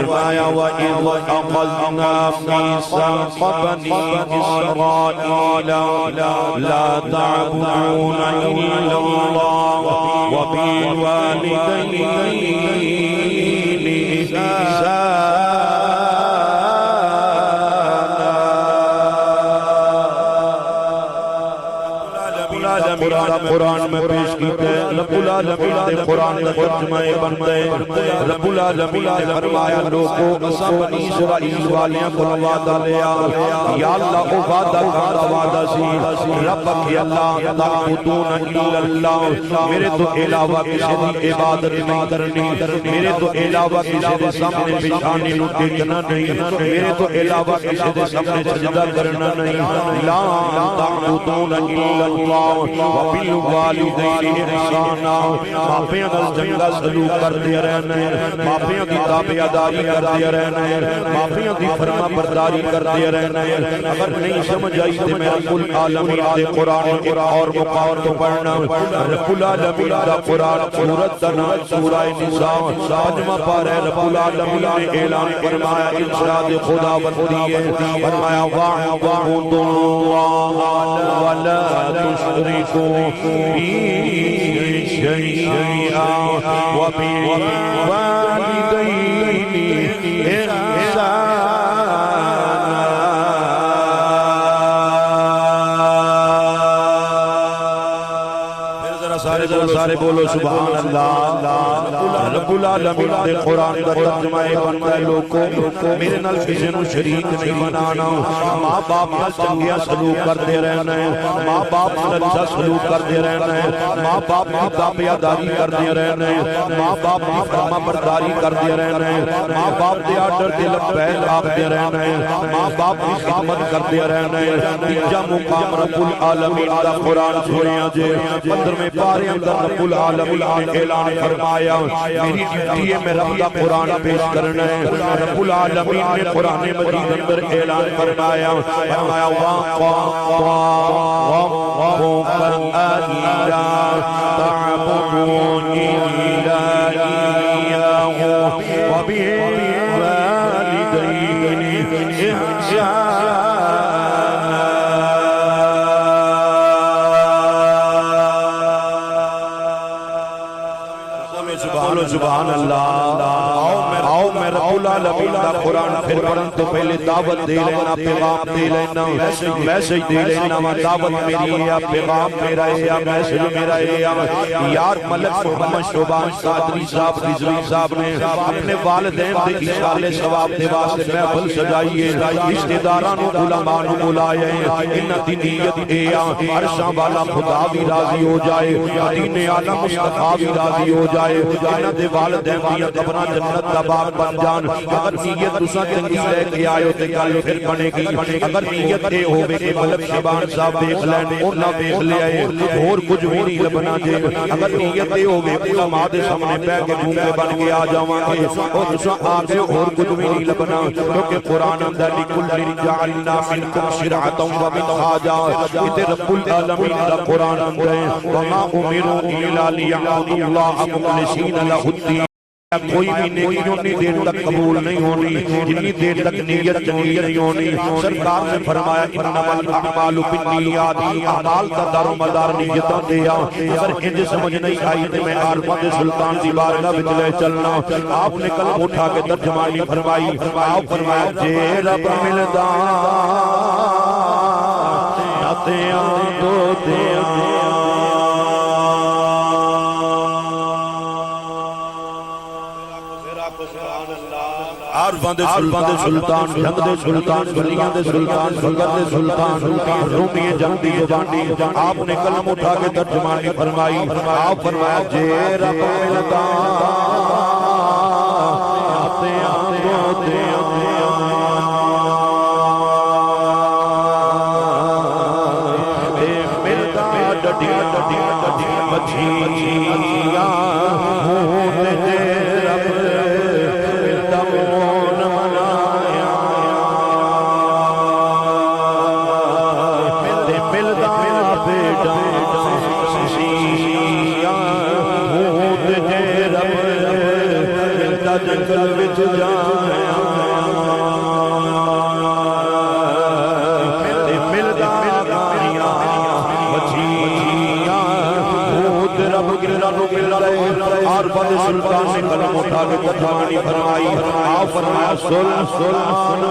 فرمایا وَإِذْ أَخَذْنَا مِيثَاقَ بَنِي إِسْرَائِيلَ لَا تَعْبُدُونَ إِلَّا اللَّهَ وَبِالْوَالِدَيْنِ قرآن میں پیش کیتے رب العالمین دے قرآن دا ترجمہ بندے رب العالمین نے فرمایا لوگو اساں بنی اسرائیل والیاں کو وعدہ لیا یا اللہ او وعدہ کا وعدہ سی رب کی اللہ تعبدون الا اللہ میرے تو علاوہ کسی دی عبادت نہیں کرنی میرے تو علاوہ کسی دے سامنے پیشانی نو دیکھنا نہیں میرے تو علاوہ کسی دے سامنے سجدہ کرنا نہیں لا تعبدون الا اللہ وبالوالدین احسانا ماپیاں نال چنگا سلوک کردے رہنا ہے ماپیاں دی تابعداری کردے رہنا ہے ماپیاں دی فرما برداری کردے رہنا ہے اگر نہیں سمجھ آئی تے میں رب العالمین دے قرآن ایک اور مقام تو پڑھنا رب العالمین دا قرآن سورت دا نام سورہ نساء پنجواں پارہ ہے رب العالمین نے اعلان فرمایا ارشاد خدا بندی ہے فرمایا وَاعْبُدُوا اللَّهَ وَلَا تُشْرِكُوا بِهِ شَيْئًا وَبِالْوَالِدَيْنِ إِحْسَانًا سارے بولو سبحان اللہ رب العالمین دے قرآن دا ترجمہ بنتا ہے لوگوں میرے نال کسی نو شریک نہیں بنانا ماں باپ نال چنگیا سلوک کردے رہنا ہے ماں باپ نال اچھا سلوک کردے رہنا ہے ماں باپ کی تابعداری کردے رہنا ہے ماں باپ کی فرما برداری کردے رہنا ہے ماں باپ دے آرڈر تے لبیک آکھدے رہنا ہے ماں باپ کی خدمت کردے رہنا ہے تیجا مقام رب العالمین دا قرآن سنیا جے 15ویں پارے اندر رب العالمین نے اعلان فرمایا میری ڈیوٹی ہے میں رب کا قرآن پیش کرنا ہے رب العالمین نے قرآن مجید اندر اعلان فرمایا رَبُّكَ أَلَّا تَعْبُدُوا إِلَّا إِيَّاهُ وَبِالْوَالِدَيْنِ إِحْسَانًا سبحان اللہ آؤ میں رب العالمین دا قرآن پھر پڑھن تو پہلے دعوت دے لینا پیغام دے لینا میسج دے لینا دعوت میری ہے یا پیغام میرا ہے یا میسج میرا ہے یار ملک محمد شعبان قادری صاحب رضوی صاحب نے اپنے والدین دے اشارے ثواب دے واسطے محفل سجائی ہے رشتہ داراں نو علماء نو بلایا ہے انہاں دی نیت اے عرشاں والا خدا بھی راضی ہو جائے دین عالم مصطفیٰ بھی راضی ہو جائے انہاں دے والدین دیاں قبراں جنت دا باغ بن جان اگر نیت تساں چنگی لے کے آئے تے گل پھر بنے گی اگر نیت اے ہوے کہ ملک شبان صاحب دیکھ لین انہاں دیکھ لے آئے اور کچھ بھی نہیں لبنا جے اگر نیت اے ہوے کہ علماء دے سامنے بیٹھ کے گھومے بن کے آ جاواں گے او تساں آ کے اور کچھ بھی نہیں لبنا کیونکہ قرآن اندر لکل جعلنا منکم شرعۃ ومنہاجا تے رب العالمین دا قرآن اندر ہے وما امروا الا ليعبدوا الله مخلصین له الدین کوئی بھی نیکی اتنی دیر تک قبول نہیں ہونی جتنی دیر تک نیت چنگی نہیں ہونی سرکار نے فرمایا انما الاعمال بالنیات اعمال کا دار و مدار نیتاں دے اگر انج سمجھ نہیں آئی تے میں عارفاں دے سلطان دی بارگاہ وچ لے چلنا آپ نے قلم اٹھا کے ترجمانی فرمائی آپ فرمایا جے رب ملدا ناتیاں تو دیاں عارفاں دے سلطان جنگ دے سلطان گلیاں دے سلطان سنگر دے سلطان رومی جنگ دی زبانی آپ نے قلم اٹھا کے ترجمانی فرمائی آپ فرمایا جے رب ملدا جنگل وچ جانے کے ترجمانی فرمائی آپ فرمایا سلطان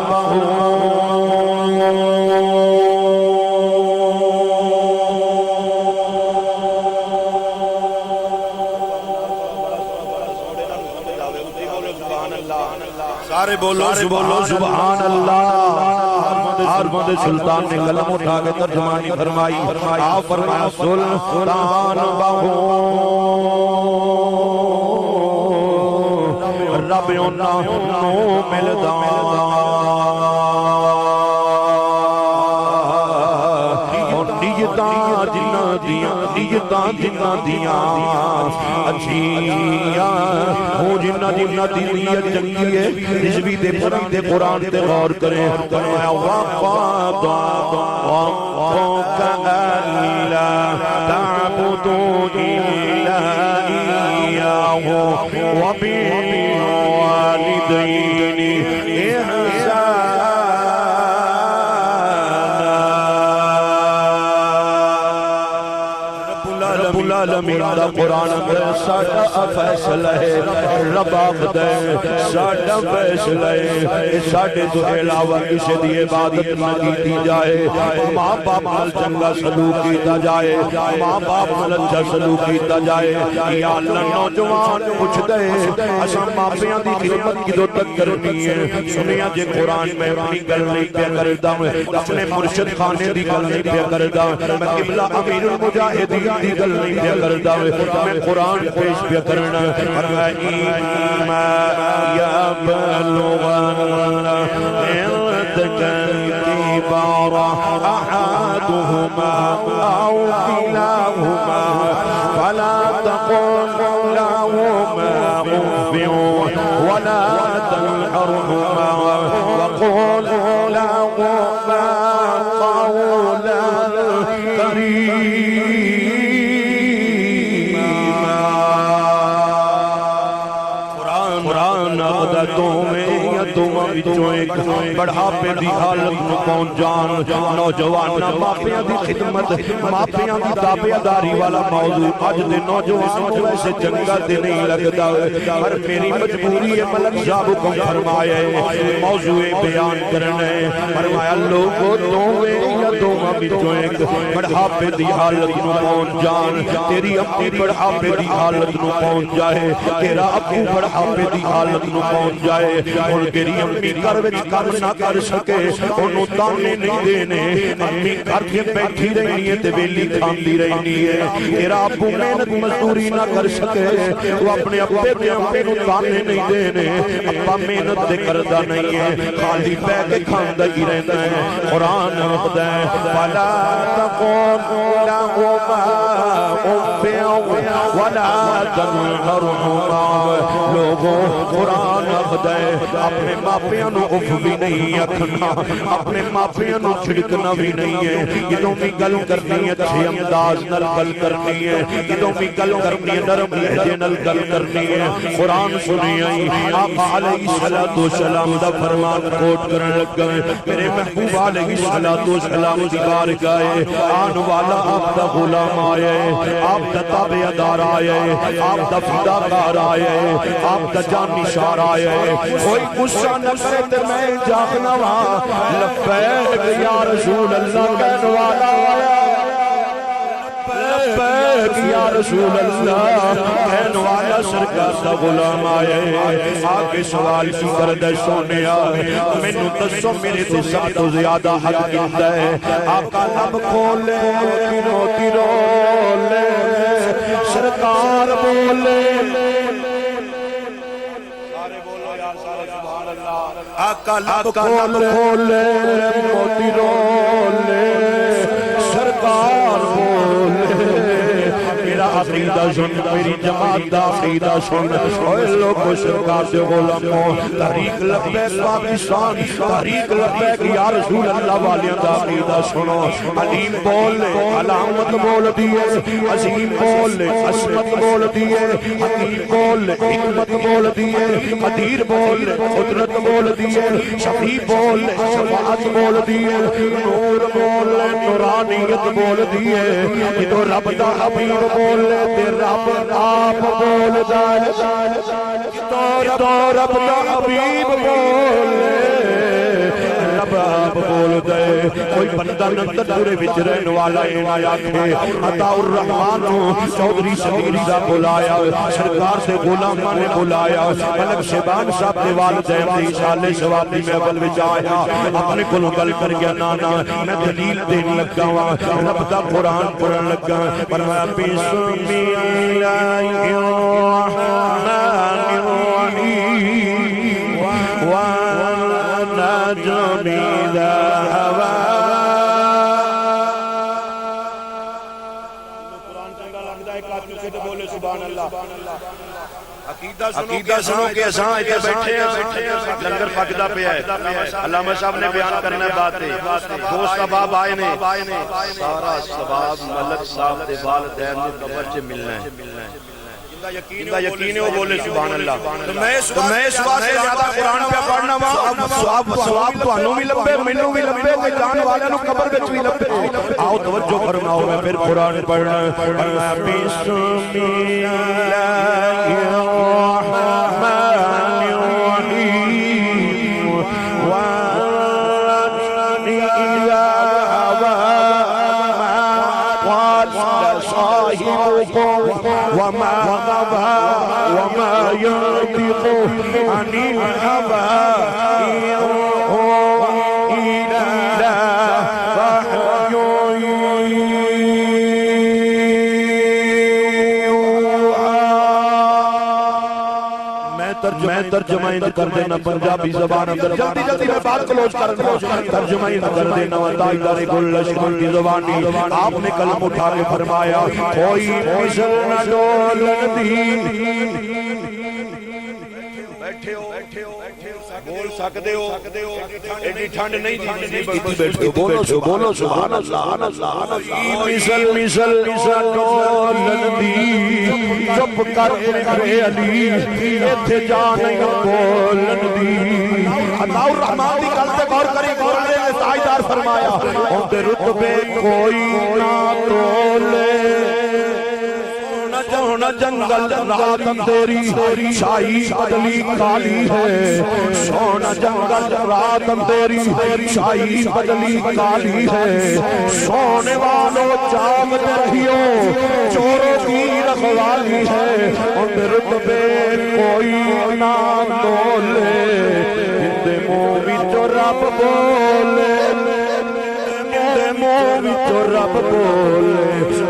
سارے بولو سبحان اللہ آرمد سلطان نے قلم اٹھا کے ترجمانی فرمائی آپ فرمایا سلطان بہو رب انہاں نو ملدا نیتاں جنہ دیاں اچھیاں ہوں جنہ دیاں چنگی ہے نسبی دے پرم دے قرآن تے غور کریں فرمایا وَقَّوْكَ أَلَّا تَعْبُدُوا إِلَّا إِيَّاهُ وَبِالْوَالِدَيْنِ إِحْسَانًا العالمین دا قرآن دے ساڑا فیصلہ ہے رب آقد ہے ساڑا فیصلہ ہے ساڑے تو علاوہ کسی دی عبادت نہ کی جائے ماں باپ مل چنگا سلوک کیتا جائے ماں باپ مل اچھا سلوک کیتا جائے یا اللہ نوجوان پوچھ دے اساں ماپیاں دی خدمت کدوں تک کرنی ہے سنیا جے قرآن میں اپنی گل نہیں پہ کردا اپنے مرشد خانے دی گل نہیں پہ کردا میں قبلہ امیر المجاہدین دی گل نہیں پہ کردا میں قرآن پیش پہ کرنا وَإِمَّا يَبْلُغَنَّ عِندَكَ الْكِبَرَ أَحَدُهُمَا أَوْ كِلَاهُمَا فَلَا تَقُل لَّهُمَا أُفٍّ وَلَا تَنْهَرْهُمَا وَقُل لَّهُمَا قَوْلًا كَرِيمًا قرآن عقدتوں میں یا تم بچوں ایک بڑھاپے دی حالت میں پہنچ جان نوجوان ماپیاں دی خدمت ماپیاں دی تابعداری والا موضوع اج دے نوجوانوں کو ایسے چنگا دے نہیں لگتا پر میری مجبوری ہے ملک صاحب حکم فرمایا ہے موضوع بیان کرنا ہے فرمایا لوگوں تمہیں یا تم بچوں ایک بڑھاپے دی حالت میں پہنچ جان تیری اپنی بڑھاپے دی حالت میں پہنچ جائے تیرا ابو بڑھاپے دی حالت میں پہنچ جائے اور تیری امی گھر وچ کم نہ کر سکے انہوں تانے نہیں دینے امی گھر کے بیٹھی رہنی ہے تے ویلی کھاندی رہنی ہے تیرا ابو محنت مزدوری نہ کر سکے وہ اپنے ابے تے امی نوں تانے نہیں دینے ابا محنت تے کردا نہیں ہے خالی پے کے کھاندا ہی رہندا ہے قرآن آخدا ہے فلا تقل لهما اف ولا تنهرهما لوگوں قرآن آخدا ہے اپنے ماپیاں نو اف بھی نہیں آکھنا اپنے ماپیاں نو چھڑکنا بھی نہیں ہے جدوں بھی گل کرنی ہے اچھے انداز نال گل کرنی ہے جدوں بھی گل کرنی ہے نرم لہجے نال گل کرنی ہے قرآن سنی آئی آقا علیہ السلام دا فرمان کوٹ کرن لگا ہے میرے محبوب علیہ السلام دی بارگاہ آن والا آپ دا غلام آئے آپ دا تابعدار آئے آپ دا فداکار آئے آپ دا جانشار آئے کوئی غصہ نہ کرے تے میں جاگنا وہاں لبیک یا رسول اللہ کہنے والا آیا لبیک یا رسول اللہ کہنے والا سرکار دا غلام آئے آگے سوال کی کردہ سونے آئے میں نو دسو میرے تے سب تو زیادہ حق کیتا ہے آقا لب کھولے تیرو لے سرکار بولے آقا لب کھولے موتی رولے سرکار بولے میرا عقیدہ سن میری جماعت دا عقیدہ سن اوہ لوگو سرکار دے غلاموں تحریک لبیک پاکستان تحریک لبیک یا رسول اللہ والیاں دا عقیدہ سنو علیم بولے علامت بول دیئے عظیم بولے عصمت بول دیئے حکیم بولے حکمت بول دیئے قدیر بولے قدرت بول دیئے شفیع بولے شفاعت بول دیئے نور بولے نورانیت بول دیئے یہ تو رب دا حبیب بولے تے رب آپ بول دائے تو رب دا حبیب بولے رب آپ بول دے کوئی بندہ نندن پورے وچ رہن والا آکھے عطا الرحمن چودھری شبیر دا بلایا سرکار سے غلاماں نے بلایا ملک شیبان صاحب دے والدین دی اشارے ثوابی محفل وچ آیا اپنے کولوں گل کر گیا نانا میں دلیل دین لگا وا رب دا قرآن پڑھن لگا فرمایا بسم اللہ الرحمن الرحیم والنجم اذا هوى قرآن چنگا لگدا ہے کاتو سے بولے سبحان اللہ عقیدہ سنو کہ اساں ایتھے بیٹھے ہیں لنگر پکدا پیا ہے علامہ صاحب نے بیان کرنا بات ہے دوست احباب آئے نے سارا ثواب ملک صاحب دے والدین نو قبر چ ملنا ہے جندا یقین ہے وہ بولے سبحان اللہ تو میں اس واسطے زیادہ قرآن پہ پڑھنا وا ثواب تانوں بھی لبے مینوں بھی لبے تے جان والے نو قبر وچ بھی لبے آؤ توجہ فرماؤ میں پھر قرآن پڑھنا فرمایا بسم اللہ الرحمن الرحیم والنجم اذا هوى قال صاحبكم وما غضبها وما ينطق عن الهوى إلا وحي میں ترجمہ کر دینا پنجابی زبان اندر جلدی جلدی میں بات کلوز کر دوں ترجمہ کر دینا تاجدار گل لشکر کی زبانی آپ نے کلم اٹھا کے فرمایا کوئی مثل نہ ڈولن دی بیٹھے ہو بول سکتے ہو ایڈی ٹھنڈ نہیں دی بیٹھے ہو بولو سبحان اللہ مثل ڈولن دی چپ کر رہے علی ایتھے جان بولن دی عطا الرحمن دی گل تے غور کری نے تاجدار فرمایا اونتے رتبے کوئی نہ تولے سونا جنگل رات اندھیری شاہی بدلی کالی ہے سونا جنگل رات اندھیری شاہی بدلی کالی ہے سونے والوں جاگتے رہیو چوروں کی رکھوالی ہے ان رتبے کوئی نہ تولے اندے منہ وچوں رب بولے رب بولے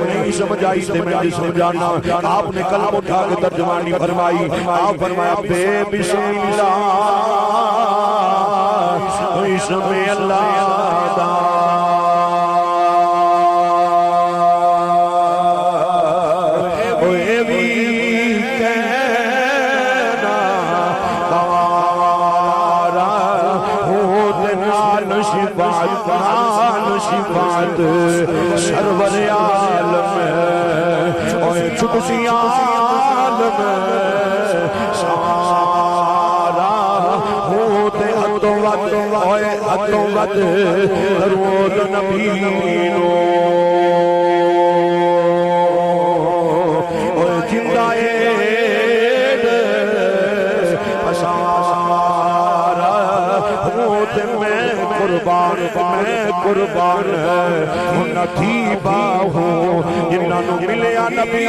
نہیں سمجھ آئی تے میں نہیں سمجھانا آپ نے کلم اٹھا کے ترجمانی فرمائی آپ فرمایا بے بسم اللہ بسم اللہ دا ہوئے بھی کہنا کارا ہو دنال شفاعت شفاعت سرور عالم اوہ چھٹسی عالم سارا ہوتے حدوں ود اوہ حدوں ود درود نبینو اوہ جندہ اید سارا ہوتے میں قربان نتھی باہو جنہاں نو ملیا نبی